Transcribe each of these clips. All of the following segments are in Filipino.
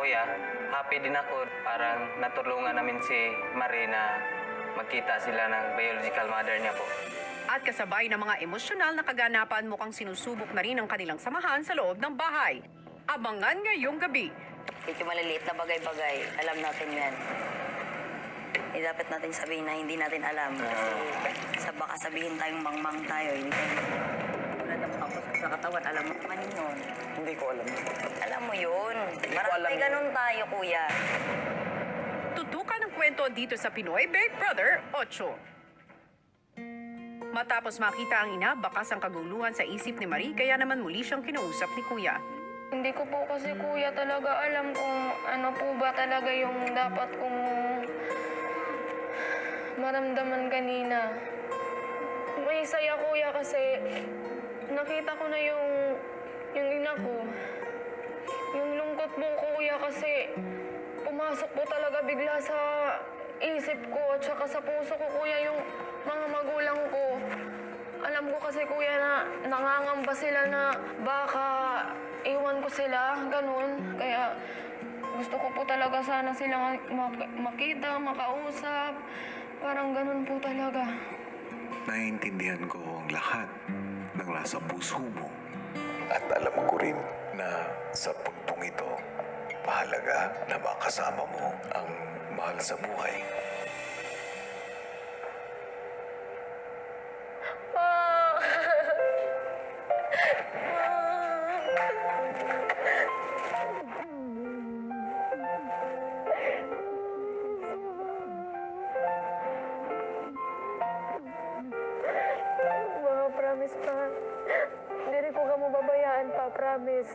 kuya, happy din ako. Parang natulungan namin si Marie na magkita sila ng biological mother niya po. At kasabay ng mga emosyonal na kaganapan, mukhang sinusubok na rin ang kanilang samahan sa loob ng bahay. Abangan ngayong gabi. Medyo maliliit na bagay-bagay, alam natin yan. Eh, dapat natin sabihin na hindi natin alam. Kasi baka sabihin tayong mangmang tayo. Hindi tayo. Wala na ako sa katawan, alam mo naman yun. Hindi ko alam. Alam mo yun. Marami ganun tayo, kuya. Tutukan ng kwento dito sa Pinoy Big Brother 8. Matapos makita ang ina, bakas ang kaguluhan sa isip ni Marie, kaya naman muli siyang kinausap ni Kuya. Hindi ko po kasi kuya talaga alam kung ano po ba talaga yung dapat kong maramdaman kanina. May saya kuya kasi nakita ko na yung ina ko. Yung lungkot po kuya kasi pumasok po talaga bigla sa isip ko at saka sa puso ko kuya yung mga magulang ko. Alam ko kasi kuya na nangangamba sila na baka iwan ko sila, ganun. Kaya gusto ko po talaga sana sila makita, makausap. Parang ganun po talaga. Naiintindihan ko ang lahat ng nasa puso mo. At alam ko rin na sa puntong ito, mahalaga na makasama mo ang mahal sa buhay. Promise pa. Diri ko kamo babayaan pa, promise.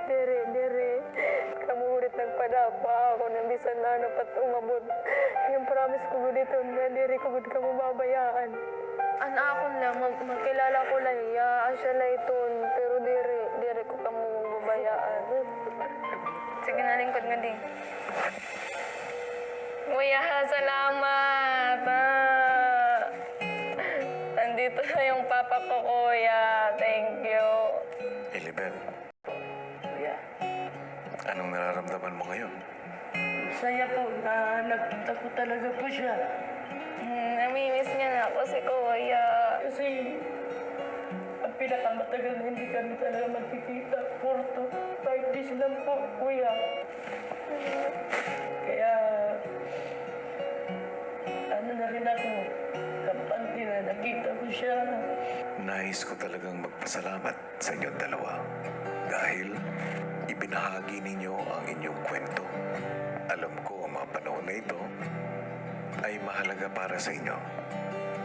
Diri. Kamu ulit nagpadapa ako na bisan na ano pat umabot. Yung promise ko dito na diri ko gud kamo babayaan. Akon lang, magkilala ko lang, ya, asya na iton. Pero diri ko kamo babayaan. Sige na lingkod nga di. Kuya, salamat. Nandito na yung papa ko, kuya. Thank you. Elibet, Kuya. anong nararamdaman mo ngayon? Masaya po na nakita ko talaga po siya. Namimiss niya na ako si kuya. Kasi ang pinakamatagal na hindi kami talaga magkikita. 4 to 5 days lang po, kuya. Kaya ano na rin ako, kampante na nakita ko siya. Nais ko talagang magpasalamat sa inyong dalawa dahil ibinahagi ninyo ang inyong kwento. Alam ko ang mga panahon na ito ay mahalaga para sa inyo.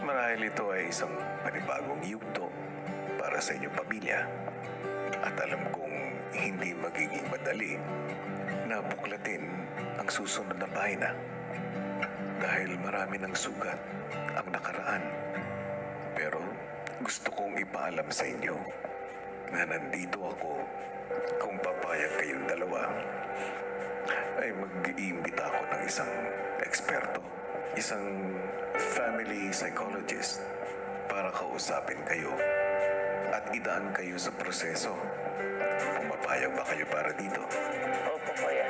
Marahil ito ay isang panibagong yugto para sa inyong pamilya. At alam kong hindi magiging madali na buklatin ang susunod na pahina dahil marami ng sugat ang nakaraan. Pero gusto kong ipaalam sa inyo na nandito ako kung papayag kayong dalawa ay mag-iimbita ako ng isang eksperto, isang family psychologist para kausapin kayo at idaan kayo sa proseso. Pumapayag ba kayo para dito? Opo, kuya.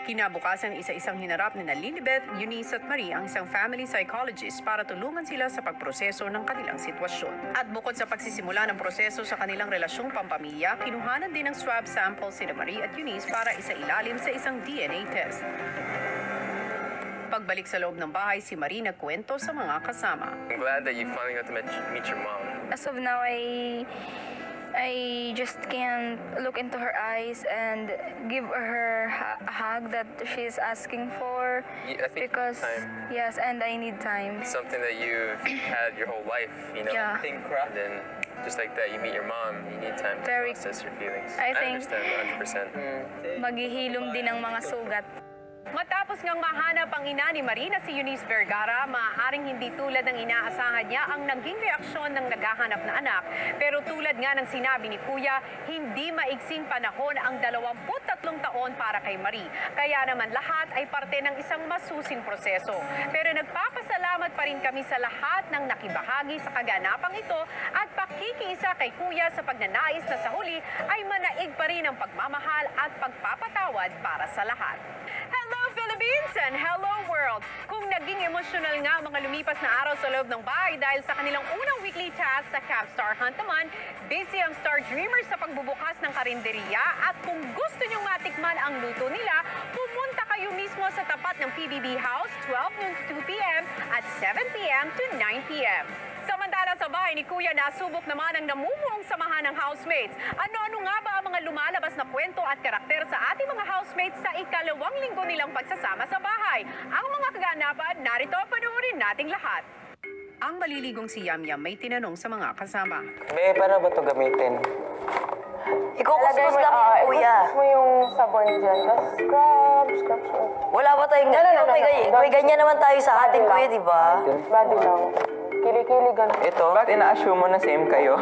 Kinabukasan, isa-isang hinarap ni Lilibet, Eunice at Marie ang isang family psychologist para tulungan sila sa pagproseso ng kanilang sitwasyon. At bukod sa pagsisimula ng proseso sa kanilang relasyong pampamilya, kinuhanan din ng swab sample sina Marie at Eunice para isailalim sa isang DNA test. Pagbalik sa loob ng bahay, si Marie nagkwento sa mga kasama. I'm glad that you finally got to meet your mom. As of now, I just can't look into her eyes and give her a hug that she's asking for. I think Because time. yes, and I need time. It's something that you've had your whole life, you know. Yeah. Then just like that, you meet your mom. You need time to Very- process your feelings. I think- understand 100%. Maghihilom din ang mga sugat. Matapos ngang mahanap ang ina ni Marina si Eunice Vergara, maaaring hindi tulad ng inaasahan niya ang naging reaksyon ng naghahanap na anak. Pero tulad nga ng sinabi ni Kuya, hindi maiksing panahon ang 23 taon para kay Marie. Kaya naman lahat ay parte ng isang masusing proseso. Pero nagpapasalamat pa rin kami sa lahat ng nakibahagi sa kaganapang ito at pakikiisa kay Kuya sa pagnanais na sa huli ay manaig pa rin ang pagmamahal at pagpapatawad para sa lahat. Hello Philippines and hello world! Kung naging emosyonal nga ang mga lumipas na araw sa loob ng bahay dahil sa kanilang unang weekly task sa Camp Star Hunt naman, busy ang Star Dreamers sa pagbubukas ng karinderiya at kung gusto nyong matikman ang luto nila, pumunta kayo mismo sa tapat ng PBB House 12 noon to 2 p.m. at 7 p.m. to 9 p.m. Samantala sa bahay ni Kuya, nasubok naman ang namumuong samahan ng housemates. Ano-ano nga ba ang mga lumalabas na kwento at karakter sa ating mga housemates sa ikalawang linggo nilang pagsasama sa bahay? Ang mga kaganapan, narito, panoorin nating lahat. Ang maliligong si Yamyam may tinanong sa mga kasama. Be, paano ba ito gamitin? Ikukuskus lang yan, kuya. Ikuskus mo yung sabon dyan. Tapos scrub. Wala ba tayong... May ganyan naman tayo sa atin, kuya, di ba? Body lang. Kili-kili, ganun. Ito, ba't ina-assume mo na same kayo?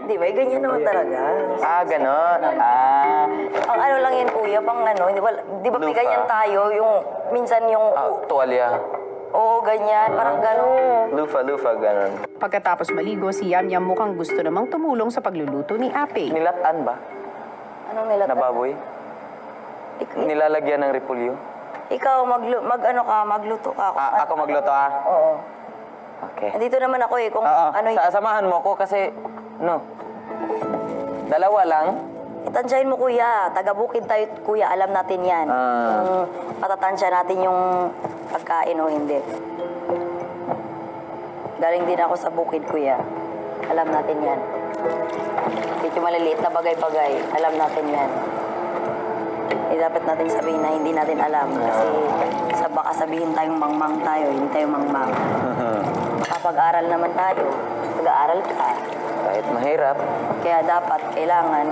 Di ba? Ganyan naman talaga. Ganon. Ang ano lang yan, kuya, pang ano, di ba may Lupa. ganyan tayo, yung, minsan yung, Tuwalya. oo, ganyan, parang gano'n. Lufa, ganon. Pagkatapos maligo, si Yamyam mukhang gusto namang tumulong sa pagluluto ni Ape. Nilatan ba? Anong nila? Na baboy? Nilalagyan ng repulyo? Ikaw, magluto ka. Ako magluto Oo. Okay. Dito naman ako kung Oo, ano yung... samahan mo ko kasi, dalawa lang. Tansyahin mo, kuya. Taga-bukid tayo, kuya. Alam natin yan. Kung matatansya natin yung pagkain o hindi. Galing din ako sa bukid, kuya. Alam natin yan. Medyo maliliit na bagay-bagay. Alam natin yan. Dapat natin sabihin na hindi natin alam. Kasi baka sabihin tayong mangmang tayo, hindi tayo mangmang. Kapag-aral naman tayo, pag-aaral ka. Kahit mahirap. Kaya dapat, kailangan,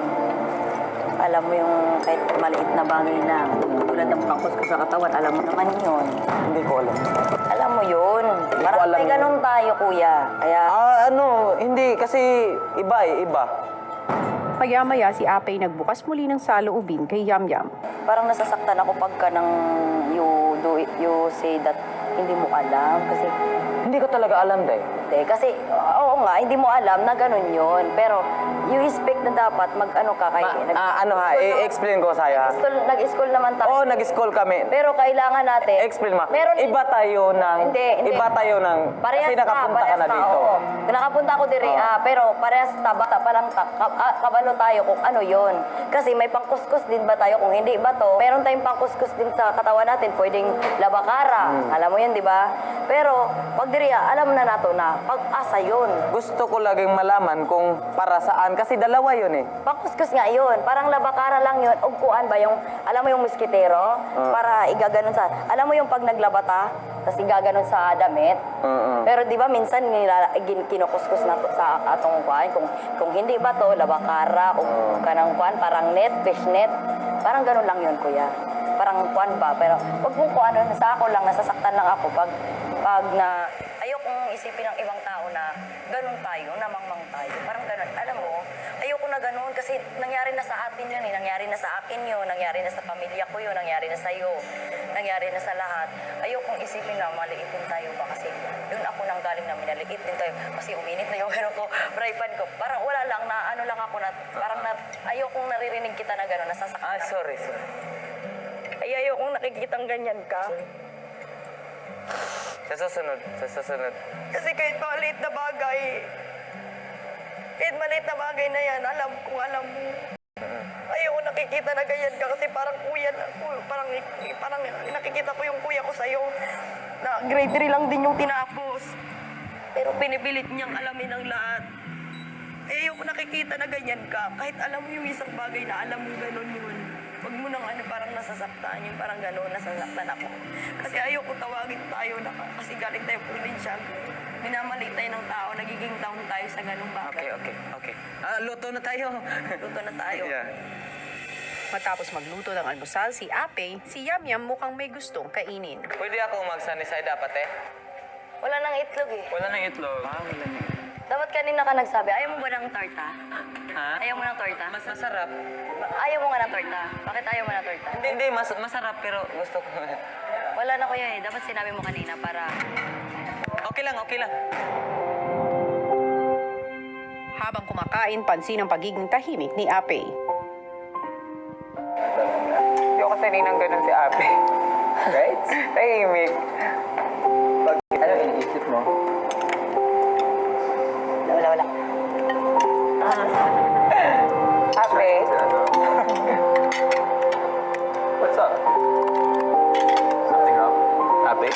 alam mo yung kahit maliit na bagay lang. Tulad ng pangkus ko sa katawan, alam mo naman yun. Hindi ko alam. Alam mo yun. Parang alam may yun. ganun tayo, kuya. Kaya, Hindi, kasi iba. Maya-maya si Ape nagbukas muli ng saloobin kay Yamyam. parang nasasaktan ako pagka you say that hindi mo alam. Kasi, Hindi ko talaga alam, Day. kasi, oo nga, hindi mo alam na ganun yun. Pero, you expect na dapat mag-ano ka kay... I-explain ko sa'yo. Nag-school naman tayo. Oo, nag-school kami. Pero kailangan natin... Explain mo. Meron Iba tayo ng... Hindi. Iba tayo ng... Parehas kasi nakapunta ka na dito. Oo. Nakapunta ako dire, pero parehas bata pa lang kabalo tayo kung ano yon. Kasi may pangkuskus din ba tayo? Kung hindi ba to, meron tayong pangkuskus din sa katawan natin. Pwedeng labakara. Alam mo yun, di ba? Pero, pag dire, alam na nato na pag-asa yun. Gusto ko laging malaman kung para saan. Kasi dalawa yun eh. Pangkuskus nga yun. Parang labakara lang yun. Ugkuan ba yung, alam mo yung muskitero? Para igaganon sa, alam mo yung pag naglabata, tapos igaganon sa damit? Pero di ba minsan kinukuskus na to sa atong kuan. Kung hindi ba to, labakara, kung kanang kuan, parang net, fish net. Parang ganun lang yun, kuya. Parang kuan ba? Pero wag mong kuan, sa ako lang, nasasaktan lang ako pag na, ayokong isipin ng ibang tao na ganun tayo, namangmang tayo. Parang ganun. Alam mo, ayoko na ganun kasi nangyari na sa atin yun eh. Nangyari na sa akin yun, nangyari na sa pamilya ko yun, nangyari na sa iyo, nangyari na sa lahat. Ayokong isipin na maliitin tayo ba kasi doon ako nang galing na minaliit din tayo kasi uminit na yung ano ko, braypan ko. Parang wala lang na ano lang ako na, parang ayokong naririnig kita na gano'n, nasasaktan. Sorry. Ay, ayokong nakikitang ganyan ka. Sa susunod. Kasi kahit maliit na bagay na yan, alam mo. Ayoko nakikita na ganyan ka kasi parang parang nakikita ko yung kuya ko sa'yo na grade 3 lang din yung tinapos. Pero pinipilit niyang alamin ang lahat. Ayoko nakikita na ganyan ka. Kahit alam mo yung isang bagay na alam mo ganun yun. Huwag mo nang parang nasasaktan yun, parang gano'n, nasasaktan ako. Kasi ayoko tawagin tayo na kasi galing tayo probinsya. Minamaliit tayo ng tao, nagiging down tayo sa ganung bagay. Okay. Luto na tayo. Luto na tayo. Yeah. Matapos magluto ng almusal si Ape, si Yamyam mukhang may gustong kainin. Pwede ako mag-sunny side up, ate? Wala nang itlog eh. Wala nang itlog. Dapat kanina ka nagsabi, ayaw mo ba ng torta? Ha? Ayaw mo ng torta? Masarap. Ayaw mo nga ng torta. Bakit ayaw mo ng torta? Hindi, masarap pero gusto ko. Wala na kuya eh. Dapat sinabi mo kanina para... Okay lang. Habang kumakain, pansin ang pagiging tahimik ni Ape. Hindi ako sanay ng ganun si Ape. Right? Tahimik. Pag ano iniisip mo? Wala. Ape? What's up? Something up? Ape?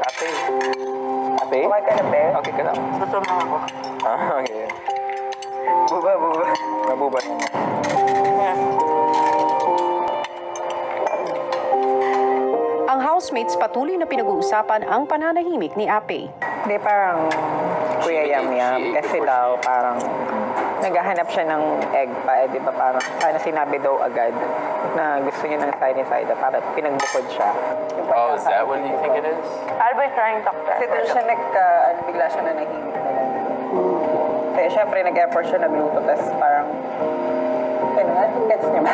Ape? Ape? Okay ka na, Pe? Okay ka na. Gutom na ako. Okay. Buba. Mabuba na. Ang housemates patuloy na pinag-uusapan ang pananahimik ni Ape. Hindi, parang Kuya Yamyam kasi daw parang naghahanap siya ng egg pa, di ba parang sana sinabi daw agad na gusto niya ng side para pinagbukod siya. Oh, is that what you think it is? Albert trying to talk Kasi doon siya bigla siya na nahimik na lang. Kaya syempre nag-effort siya nagluto, tapos parang, gets niya ba?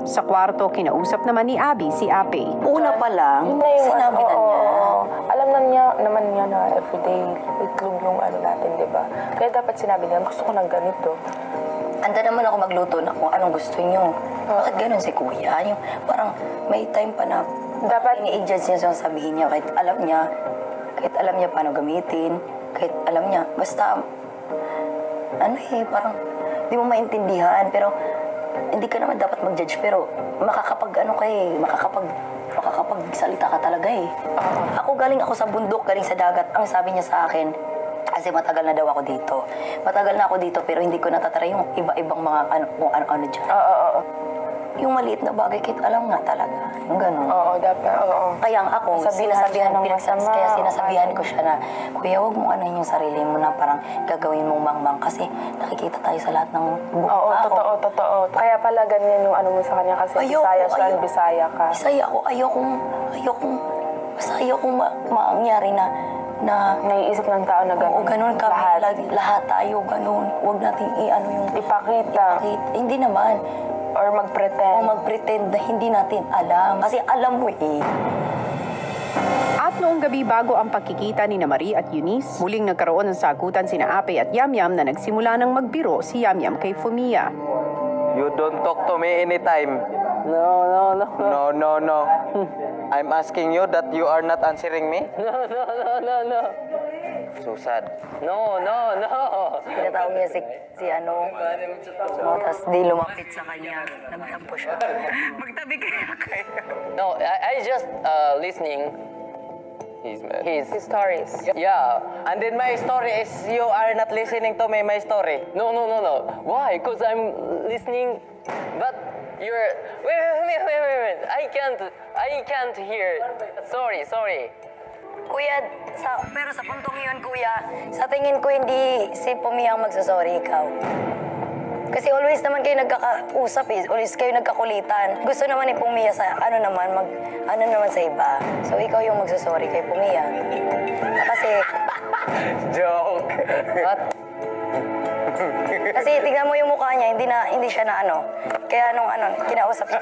Sa kwarto, kinausap naman ni Abby si Ape. Una pa lang, sinabi na niya. Alam na niya naman niya na everyday itlog yung ano natin, di ba? Kaya dapat sinabi niya, gusto ko ng ganito. Handa naman ako magluto na kung anong gusto niyo. Bakit ganun si kuya? Yung parang may time pa na Dapat- ini-adjust niya sa sabihin niya kahit alam niya paano gamitin, kahit alam niya, basta parang di mo maintindihan, pero hindi ka naman dapat mag-judge, pero makakapagsalita ka talaga eh. Galing ako sa bundok, galing sa dagat, ang sabi niya sa akin, kasi matagal na daw ako dito. Matagal na ako dito, pero hindi ko natatry yung iba-ibang mga kung ano dyan. Yung maliit na bagay, kahit alam nga talaga. Yung gano'n. Oo, dapat, oo. Kaya nga ako, Sabihan ng masama, kaya sinasabihan oo. ko siya na, Kuya, huwag mong ano yung sarili mo na parang gagawin mong mangmang kasi nakikita tayo sa lahat ng buong Oo, tao. totoo. Kaya pala ganyan yung ano mo sa kanya kasi Bisaya siya, Bisaya ka. Bisaya ako, ayokong mangyari na Naiisip ng tao na oo, ganun. ganun kami. Lahat. Lahat tayo, ganun. Huwag natin yung... Ipakita. Hindi naman. Or O mag-pretend. mag-pretend na hindi natin alam. Kasi alam mo eh. At noong gabi bago ang pagkikita ni Marie at Eunice, muling nagkaroon ng sagutan sina Ape at Yamyam na nagsimula ng magbiro si Yamyam kay Fumia. You don't talk to me anytime. No. I'm asking you that you are not answering me? No. So sad. No. Pinatawag niya si ano. Tapos di lumapit sa kanya. Nagtampo siya. Magtabi kaya kayo. No, I just listening his Stories. yeah. And then my story is you are not listening to me, my story. No. Why? Because I'm listening, but you're wait. I can't hear. Sorry. Kuya, pero sa puntong yun, kuya, sa tingin ko hindi si Pumi ang magsasorry, ikaw. Kasi always naman kayo nagkakausap eh. Always kayo nagkakulitan. Gusto naman ni Pumia sa ano naman sa iba. So ikaw yung magsasorry kay Pumia. Kasi, Joke. What? kasi tingnan mo yung mukha niya, hindi siya na ano. Kaya nung kinausap siya.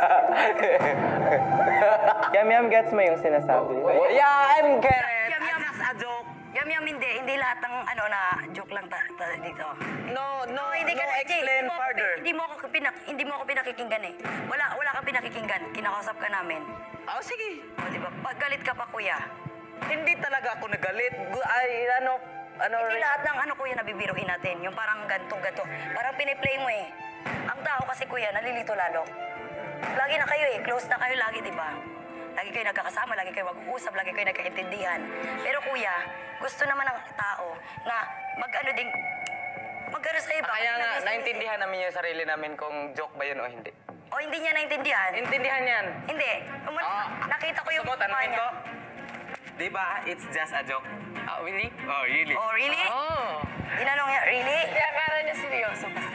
Yamyam gets mo yung sinasabi. Yeah, I'm correct. Yam-yam, a joke. Yam-yam, hindi lahat ng na joke lang dito. No, Hindi ka explain further. Hindi mo ako pinakikinggan eh. Wala kang pinakikinggan. Kinakausap ka namin. Oh, sige. O, di ba? Pag galit ka pa, kuya. Hindi talaga ako nagalit. Hindi lahat ng kuya, nabibiruin natin. Yung parang ganto. Parang piniplay mo eh. Ang tao kasi, kuya, nalilito lalo. Lagi na kayo eh. Close na kayo lagi, di ba? Lagi kayo nagkakasama, lagi kayo mag-uusap, lagi kayo nagkaintindihan. Pero kuya, gusto naman ng tao na mag-ano sa iba. Kaya nga, naintindihan namin yung sarili namin kung joke ba yun o hindi. O hindi niya naintindihan? Intindihan yan. Hindi. Nakita ko yung Sugot, mukha anuhin niya. ko? Diba, it's just a joke. Really? Oh, really? Oh, really? Oh. Tinanong niya, really? Kaya akala niya seryoso kasi.